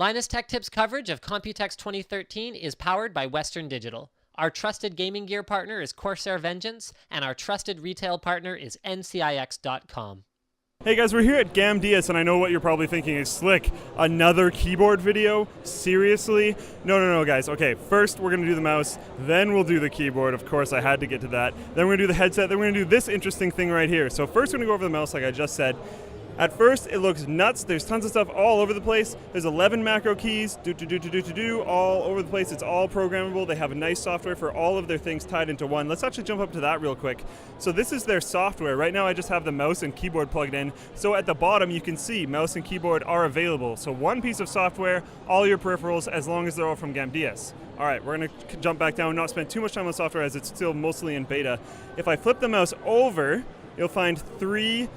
Linus Tech Tips coverage of Computex 2013 is powered by Western Digital. Our trusted gaming gear partner is Corsair Vengeance, and our trusted retail partner is ncix.com. Hey guys, we're here at GAMDIAS, and I know what you're probably thinking is, Slick, another keyboard video? Seriously? No guys. Okay, first we're going to do the mouse, then we'll do the keyboard. Of course, I had to get to that. Then we're going to do the headset, then we're going to do this interesting thing right here. So first we're going to go over the mouse like I just said. At first, it looks nuts. There's tons of stuff all over the place. There's 11 macro keys, all over the place. It's all programmable. They have a nice software for all of their things tied into one. Let's actually jump up to that real quick. So this is their software. Right now, I just have the mouse and keyboard plugged in. So at the bottom, you can see mouse and keyboard are available. So one piece of software, all your peripherals, as long as they're all from GAMDIAS. All right, we're going to jump back down, not spend too much time on the software as it's still mostly in beta. If I flip the mouse over, you'll find three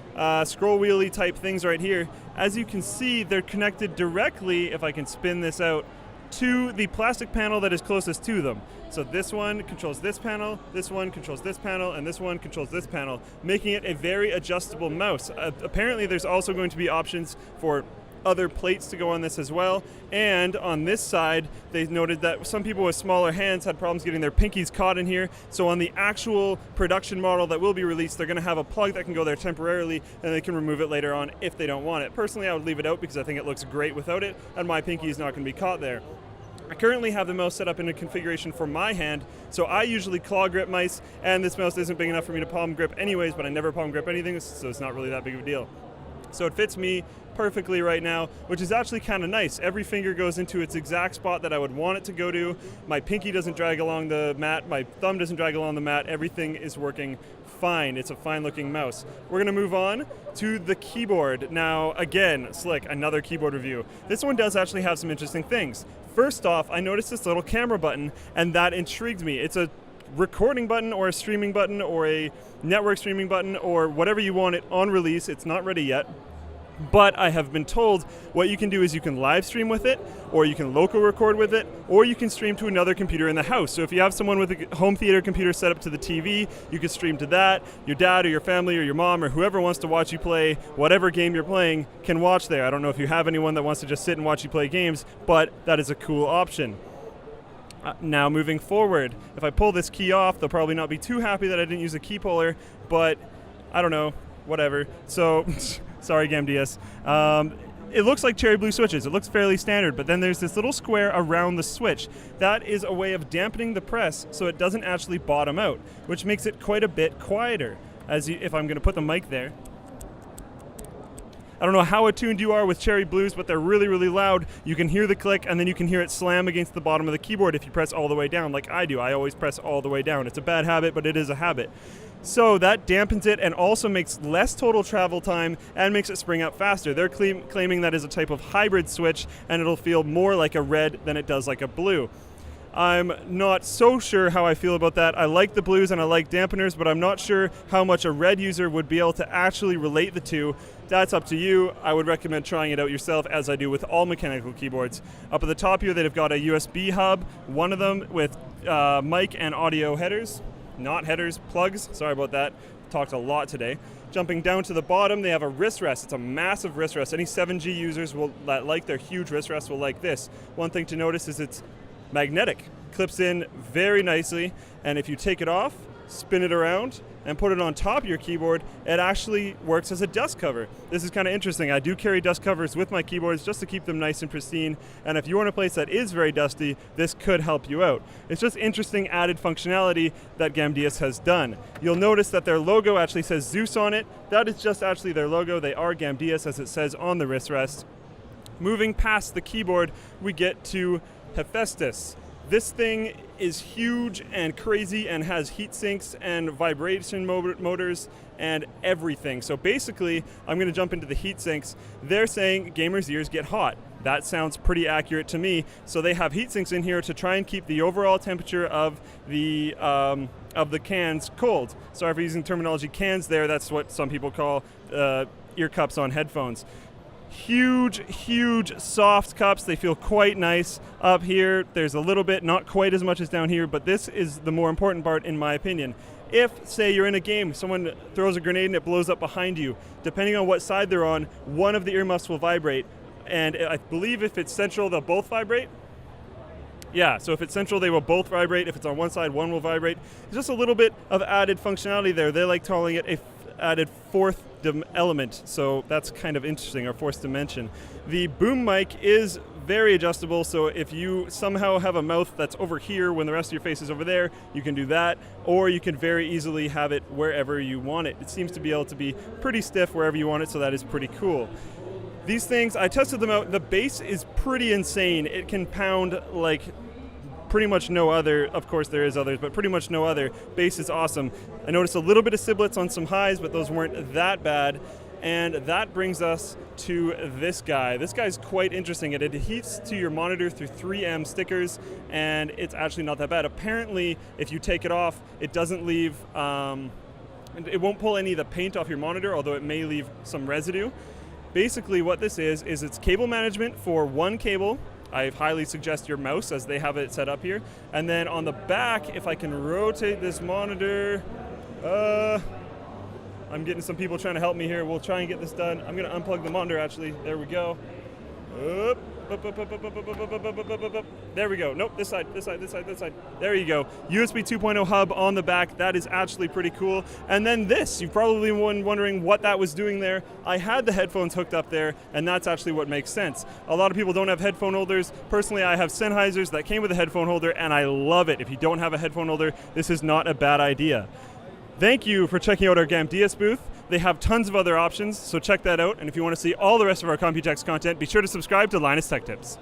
scroll wheelie type things right here. As you can see, they're connected directly, if I can spin this out, to the plastic panel that is closest to them. So this one controls this panel, this one controls this panel, and this one controls this panel, making it a very adjustable mouse. Apparently there's also going to be options for other plates to go on this as well. And on this side, they noted that some people with smaller hands had problems getting their pinkies caught in here. So on the actual production model that will be released, they're going to have a plug that can go there temporarily, and they can remove it later on if they don't want it. Personally, I would leave it out because I think it looks great without it, and my pinky is not going to be caught there. I currently have the mouse set up in a configuration for my hand, so I usually claw grip mice, and this mouse isn't big enough for me to palm grip anyways, but I never palm grip anything, so it's not really that big of a deal. So it fits me perfectly right now, which is actually kind of nice. Every finger goes into its exact spot that I would want it to go to. My pinky doesn't drag along the mat, my thumb doesn't drag along the mat, everything is working fine. It's a fine looking mouse. We're gonna move on to the keyboard. Now again, Slick, another keyboard review. This one does actually have some interesting things. First off, I noticed this little camera button, and that intrigued me. It's a recording button or a streaming button or a network streaming button or whatever you want it on release. It's not ready yet, but I have been told what you can do is you can live stream with it, or you can local record with it, or you can stream to another computer in the house. So if you have someone with a home theater computer set up to the TV, you can stream to that. Your dad or your family or your mom or whoever wants to watch you play whatever game you're playing can watch there. I don't know if you have anyone that wants to just sit and watch you play games, but that is a cool option. Now moving forward, if I pull this key off, they'll probably not be too happy that I didn't use a key puller, but I don't know, whatever. So, sorry GAMDIAS. It looks like cherry blue switches. It looks fairly standard, but then there's this little square around the switch. That is a way of dampening the press so it doesn't actually bottom out, which makes it quite a bit quieter. If I'm going to put the mic there. I don't know how attuned you are with cherry blues, but they're really, really loud. You can hear the click, and then you can hear it slam against the bottom of the keyboard if you press all the way down, like I do. I always press all the way down. It's a bad habit, but it is a habit. So that dampens it and also makes less total travel time and makes it spring up faster. They're claiming that is a type of hybrid switch, and it'll feel more like a red than it does like a blue. I'm not so sure how I feel about that. I like the blues and I like dampeners, but I'm not sure how much a red user would be able to actually relate the two. That's up to you. I would recommend trying it out yourself, as I do with all mechanical keyboards. Up at the top here, they've got a USB hub, one of them with mic and audio headers. Not headers, plugs. Sorry about that. Talked a lot today. Jumping down to the bottom, they have a wrist rest. It's a massive wrist rest. Any 7G users that like their huge wrist rest will like this. One thing to notice is it's magnetic. Clips in very nicely, and if you take it off, spin it around, and put it on top of your keyboard, it actually works as a dust cover. This is kind of interesting. I do carry dust covers with my keyboards just to keep them nice and pristine, and if you're in a place that is very dusty, this could help you out. It's just interesting added functionality that GAMDIAS has done. You'll notice that their logo actually says Zeus on it. That is just actually their logo. They are GAMDIAS, as it says on the wrist rest. Moving past the keyboard, we get to Hephaestus. This thing is huge and crazy and has heat sinks and vibration motors and everything. So basically, I'm going to jump into the heat sinks. They're saying gamers' ears get hot. That sounds pretty accurate to me. So they have heat sinks in here to try and keep the overall temperature of the cans cold. Sorry for using terminology cans there. That's what some people call ear cups on headphones. Huge soft cups. They feel quite nice. Up here there's a little bit, not quite as much as down here, but this is the more important part in my opinion. If, say, you're in a game, someone throws a grenade and it blows up behind you, depending on what side they're on, one of the earmuffs will vibrate. and I believe if it's central, they'll both vibrate. Yeah, so if it's central, they will both vibrate. If it's on one side, one will vibrate. It's just a little bit of added functionality there. They like calling it a added fourth element, so that's kind of interesting, our fourth dimension. The boom mic is very adjustable, so if you somehow have a mouth that's over here when the rest of your face is over there, you can do that, or you can very easily have it wherever you want it. It seems to be able to be pretty stiff wherever you want it, so that is pretty cool. These things, I tested them out. The bass is pretty insane. It can pound like pretty much no other. Of course there is others, but pretty much no other. Bass is awesome. I noticed a little bit of sibilants on some highs, but those weren't that bad. And that brings us to this guy. This guy's quite interesting. It adheres to your monitor through 3M stickers, and it's actually not that bad. Apparently, if you take it off, it doesn't leave, it won't pull any of the paint off your monitor, although it may leave some residue. Basically what this is it's cable management for one cable. I highly suggest your mouse, as they have it set up here. And then on the back, if I can rotate this monitor, I'm getting some people trying to help me here. We'll try and get this done. I'm going to unplug the monitor, actually. There we go. There we go. Nope, this side. There you go. USB 2.0 hub on the back. That is actually pretty cool. And then this, you've probably been wondering what that was doing there. I had the headphones hooked up there, and that's actually what makes sense. A lot of people don't have headphone holders. Personally, I have Sennheisers that came with a headphone holder, and I love it. If you don't have a headphone holder, this is not a bad idea. Thank you for checking out our GAMDIAS booth. They have tons of other options, so check that out. And if you want to see all the rest of our Computex content, be sure to subscribe to Linus Tech Tips.